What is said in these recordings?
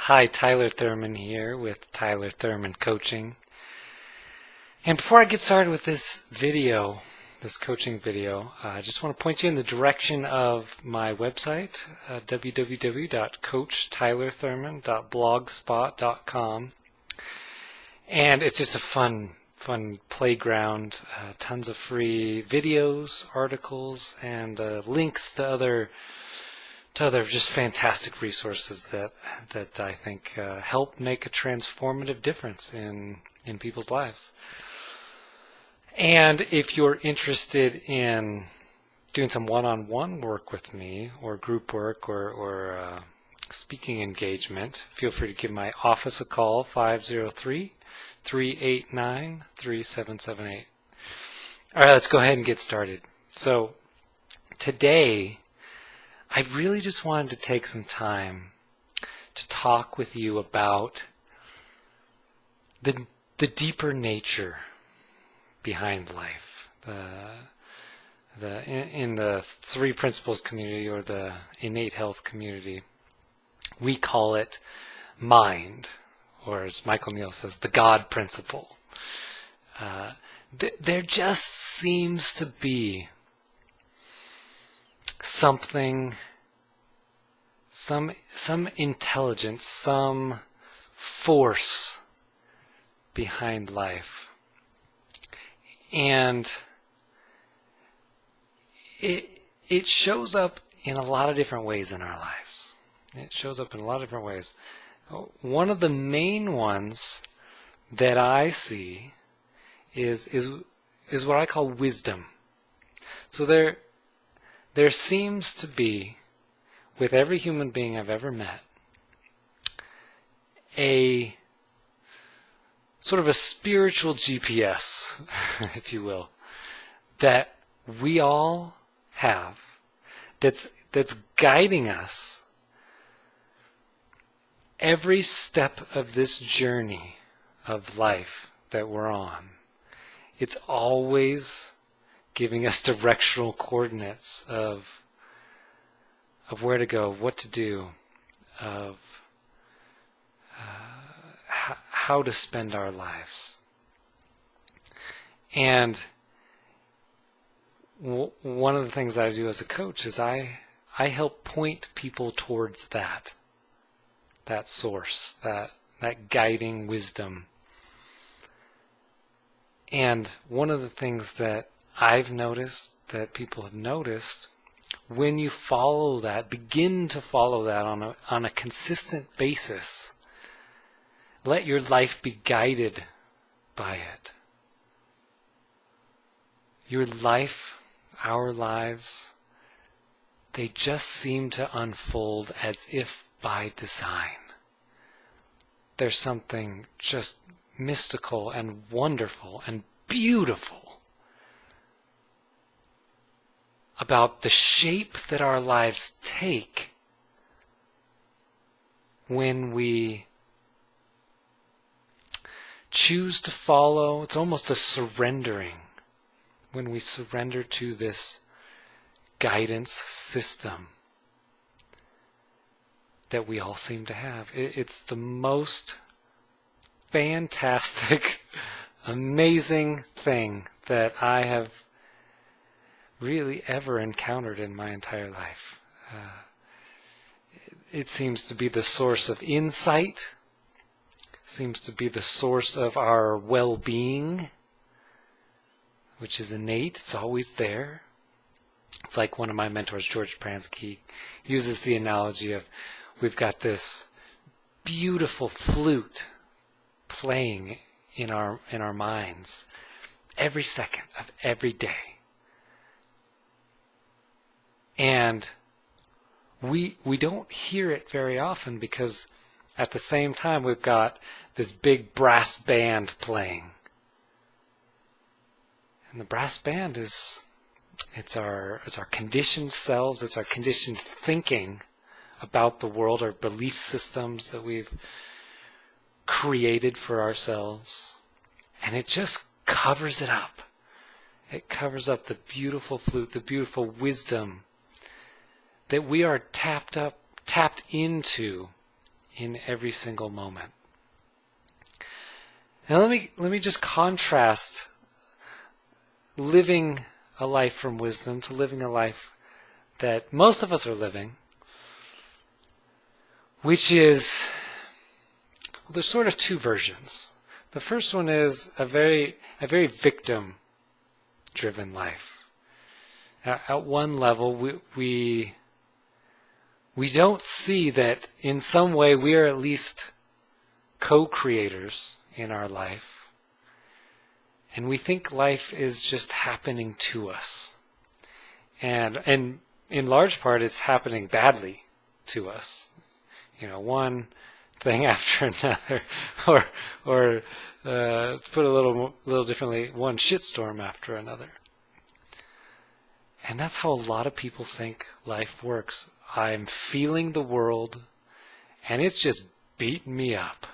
Hi, Tyler Thurman here with Tyler Thurman Coaching. And before I get started with this video, this coaching video, I just want to point you in the direction of my website, www.coachtylerthurman.blogspot.com. And it's just a fun playground, tons of free videos, articles, and links to other just fantastic resources that I think help make a transformative difference in people's lives. And if you're interested in doing some one-on-one work with me, or group work, or speaking engagement, feel free to give my office a call, 503-389-3778. All right, let's go ahead and get started. So today, I really just wanted to take some time to talk with you about the deeper nature behind life. In the three principles community, or the innate health community, we call it mind, or as Michael Neal says, the God principle. There just seems to be something, some intelligence, some force behind life. And it shows up in a lot of different ways in our lives. It shows up in a lot of different ways. One of the main ones that I see is what I call wisdom. So there seems to be, with every human being I've ever met, a sort of a spiritual GPS, if you will, that we all have, that's guiding us every step of this journey of life that we're on. It's always giving us directional coordinates of where to go, what to do, of how to spend our lives. And one of the things that I do as a coach is I help point people towards that source, that guiding wisdom. And one of the things that I've noticed, that people have noticed, when you follow that, begin to follow that on a consistent basis, let your life be guided by it. Your life, our lives, they just seem to unfold as if by design. There's something just mystical and wonderful and beautiful about the shape that our lives take when we choose to follow. It's almost a surrendering, when we surrender to this guidance system that we all seem to have. It's the most fantastic, amazing thing that I have really ever encountered in my entire life. It seems to be the source of insight, seems to be the source of our well-being, which is innate. It's always there. It's like one of my mentors, George Pransky, uses the analogy of, we've got this beautiful flute playing in our minds every second of every day. And we don't hear it very often, because at the same time we've got this big brass band playing. And the brass band it's our conditioned selves, it's our conditioned thinking about the world, our belief systems that we've created for ourselves. And it just covers it up. It covers up the beautiful flute, the beautiful wisdom that we are tapped into in every single moment. Now let me just contrast living a life from wisdom to living a life that most of us are living, which is, well, there's sort of two versions. The first one is a very victim-driven life. At one level, we don't see that in some way we are at least co-creators in our life. And we think life is just happening to us. And in large part, it's happening badly to us. One thing after another, or to put it a little differently, one shitstorm after another. And that's how a lot of people think life works. I'm feeling the world, and it's just beating me up.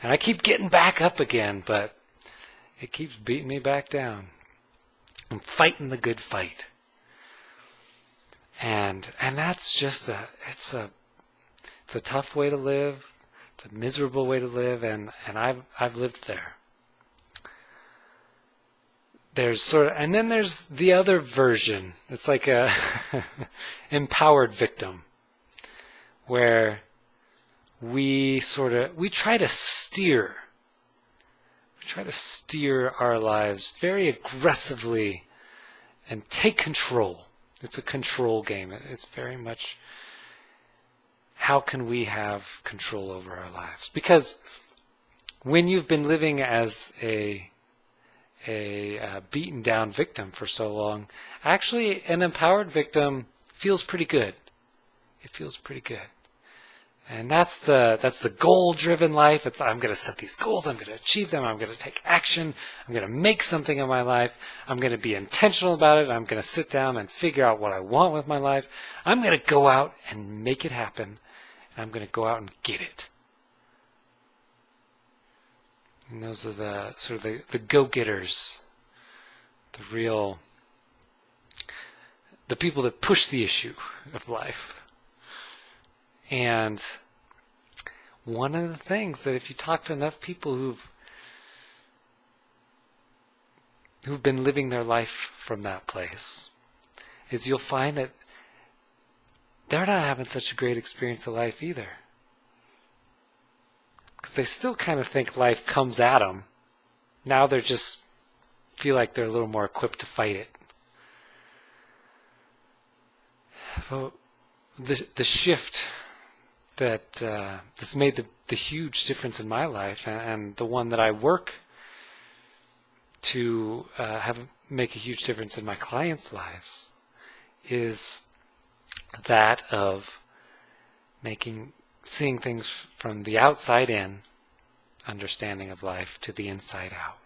And I keep getting back up again, but it keeps beating me back down. I'm fighting the good fight. And that's just it's a tough way to live. It's a miserable way to live, and I've lived there. And then there's the other version. It's like a empowered victim, where we try to steer our lives very aggressively and take control. It's a control game. It's very much, how can we have control over our lives? Because when you've been living as a beaten down victim for so long, actually an empowered victim feels pretty good. It feels pretty good. And that's the goal-driven life. I'm going to set these goals. I'm going to achieve them. I'm going to take action. I'm going to make something of my life. I'm going to be intentional about it. I'm going to sit down and figure out what I want with my life. I'm going to go out and make it happen. And I'm going to go out and get it. And those are the go-getters, the people that push the issue of life. And one of the things that, if you talk to enough people who've been living their life from that place, is you'll find that they're not having such a great experience of life either. Because they still kind of think life comes at them. Now they just feel like they're a little more equipped to fight it. Well, the shift that's made the huge difference in my life, and the one that I work to make a huge difference in my clients' lives, is that of seeing things from the outside in, understanding of life, to the inside out.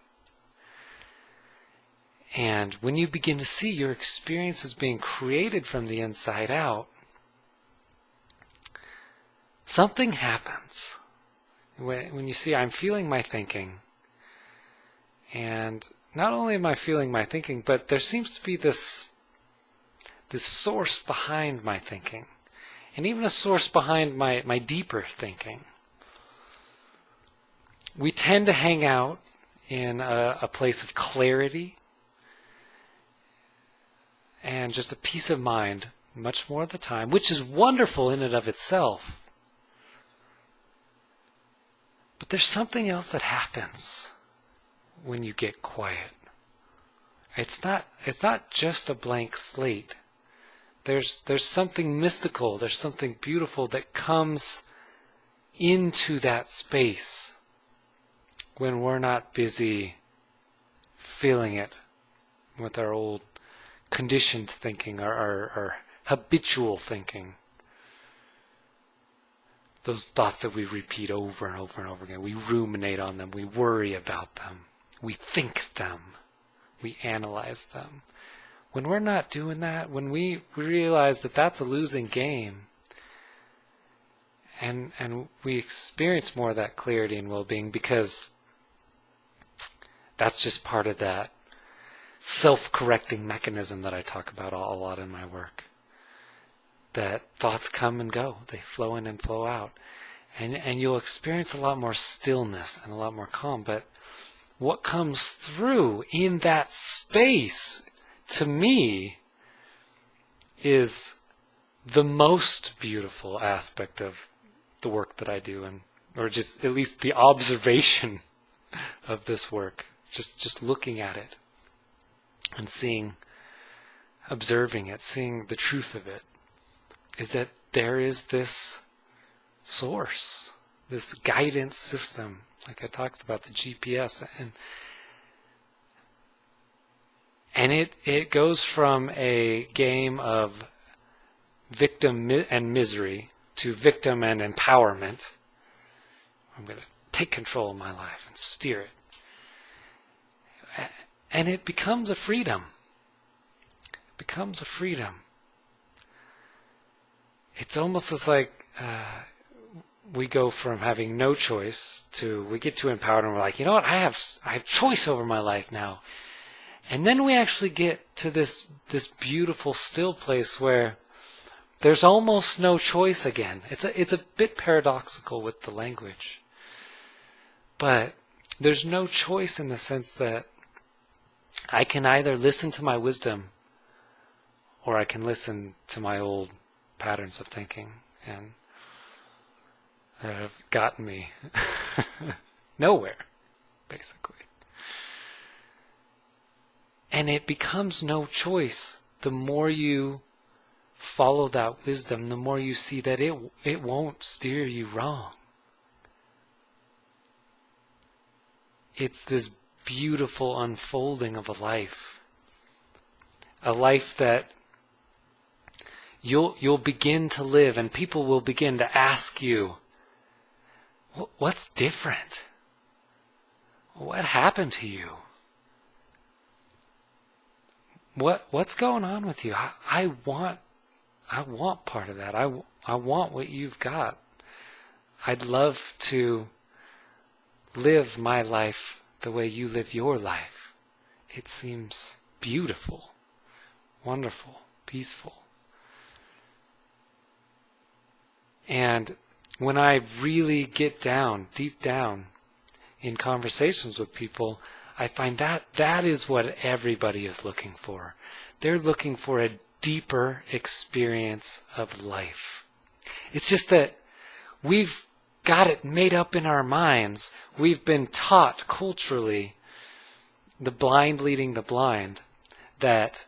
And when you begin to see your experiences being created from the inside out, something happens. When you see, I'm feeling my thinking, and not only am I feeling my thinking, but there seems to be this source behind my thinking, and even a source behind my deeper thinking. We tend to hang out in a place of clarity and just a peace of mind much more of the time, which is wonderful in and of itself. But there's something else that happens when you get quiet. It's not just a blank slate. There's something mystical, there's something beautiful that comes into that space when we're not busy filling it with our old conditioned thinking, our habitual thinking. Those thoughts that we repeat over and over and over again. We ruminate on them. We worry about them. We think them. We analyze them. When we're not doing that, when we realize that that's a losing game, and we experience more of that clarity and well-being, because that's just part of that self-correcting mechanism that I talk about a lot in my work. That thoughts come and go. They flow in and flow out. and you'll experience a lot more stillness and a lot more calm. But what comes through in that space, to me, is the most beautiful aspect of the work that I do, and or just at least the observation of this work, just looking at it and observing it, seeing the truth of it, is that there is this source, this guidance system, like I talked about, the GPS, and it goes from a game of victim and misery to victim and empowerment. I'm going to take control of my life and steer it. And it becomes a freedom. It becomes a freedom. It's almost as like we go from having no choice to we get to empowered and we're like, you know what, I have choice over my life now. And then we actually get to this beautiful still place where there's almost no choice again. It's a bit paradoxical with the language. But there's no choice in the sense that I can either listen to my wisdom or I can listen to my old patterns of thinking, and that have gotten me nowhere, basically. And it becomes no choice. The more you follow that wisdom, the more you see that it won't steer you wrong. It's this beautiful unfolding of a life that you'll begin to live, and people will begin to ask you, what's different? What happened to you? What's going on with you? I want part of that. I want what you've got. I'd love to live my life the way you live your life. It seems beautiful, wonderful, peaceful. And when I really get deep down in conversations with people, I find that is what everybody is looking for. They're looking for a deeper experience of life. It's just that we've got it made up in our minds. We've been taught culturally, the blind leading the blind, that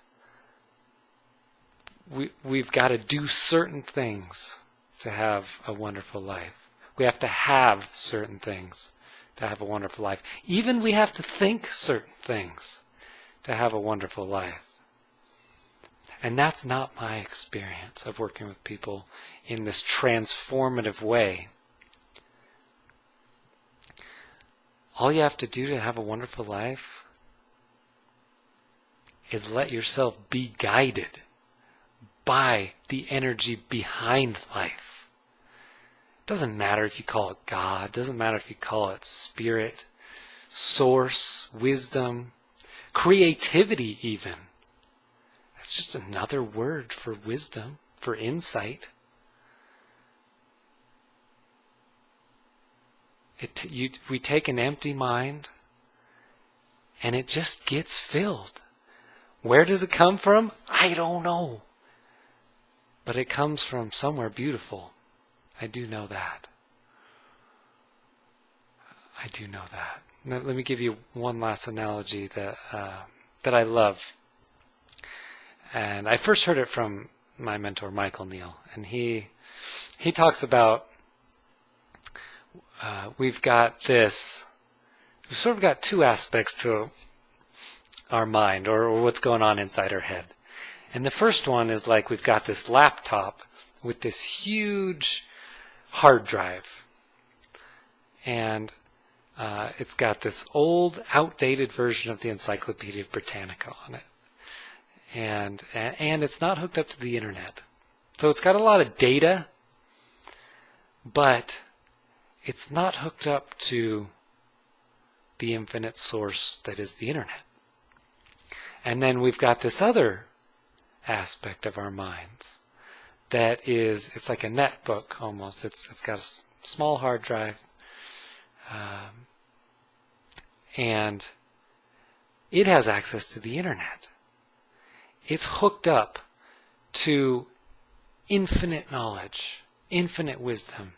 we've got to do certain things to have a wonderful life. We have to have certain things to have a wonderful life. Even we have to think certain things to have a wonderful life. And that's not my experience of working with people in this transformative way. All you have to do to have a wonderful life is let yourself be guided by the energy behind life. It doesn't matter if you call it God, it doesn't matter if you call it spirit, source, wisdom, creativity even. That's just another word for wisdom, for insight. We take an empty mind and it just gets filled. Where does it come from? I don't know. But it comes from somewhere beautiful. I do know that. I do know that. Now, let me give you one last analogy that I love. And I first heard it from my mentor, Michael Neal. And he talks about we've sort of got two aspects to our mind, or what's going on inside our head. And the first one is like we've got this laptop with this huge hard drive. And it's got this old, outdated version of the Encyclopedia Britannica on it. And it's not hooked up to the internet. So it's got a lot of data, but it's not hooked up to the infinite source that is the internet. And then we've got this other aspect of our minds that is, it's like a netbook almost. It's got small hard drive. And it has access to the internet. It's hooked up to infinite knowledge, infinite wisdom.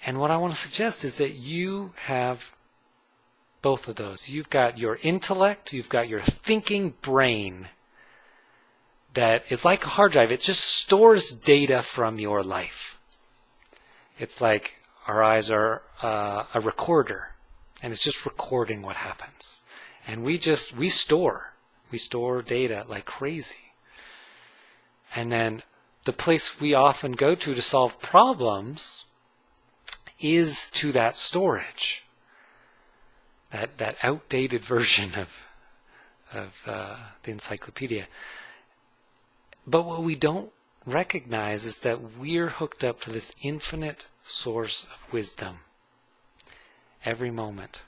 And what I want to suggest is that you have both of those. You've got your intellect, you've got your thinking brain that is like a hard drive. It just stores data from your life. It's like our eyes are a recorder, and it's just recording what happens. And we store data like crazy. And then the place we often go to solve problems is to that storage, that outdated version of the encyclopedia. But what we don't recognize is that we're hooked up to this infinite source of wisdom every moment.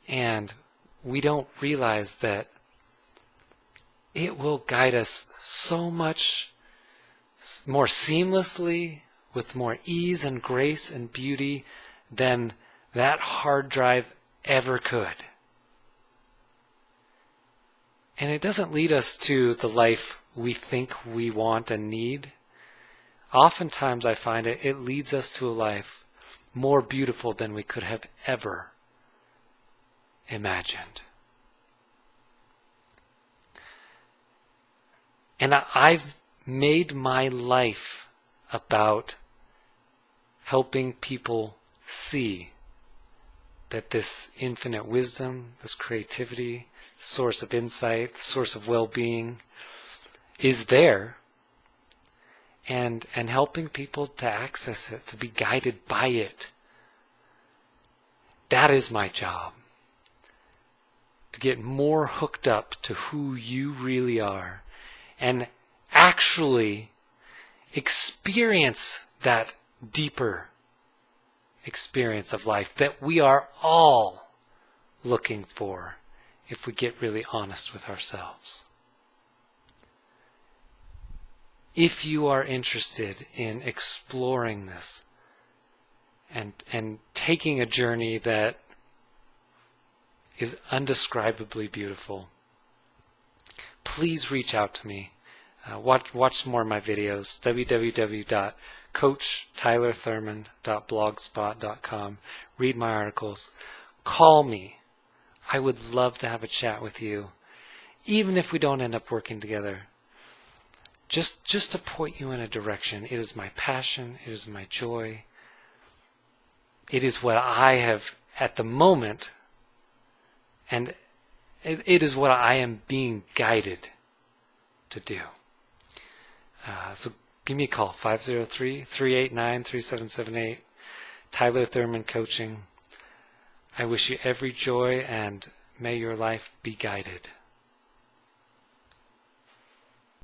And we don't realize that it will guide us so much more seamlessly, with more ease and grace and beauty than that hard drive ever could. And it doesn't lead us to the life we think we want and need. Oftentimes I find it leads us to a life more beautiful than we could have ever imagined. And I've made my life about helping people see that this infinite wisdom, this creativity, source of insight, source of well-being is there, and helping people to access it, to be guided by it. That is my job. To get more hooked up to who you really are and actually experience that deeper experience of life that we are all looking for if we get really honest with ourselves. If you are interested in exploring this and taking a journey that is undescribably beautiful, please reach out to me. Watch more of my videos, www.coachtylerthurman.blogspot.com. Read my articles. Call me. I would love to have a chat with you, even if we don't end up working together. Just to point you in a direction. It is my passion. It is my joy. It is what I have at the moment, and it is what I am being guided to do. So give me a call, 503-389-3778, Tyler Thurman Coaching. I wish you every joy, and may your life be guided.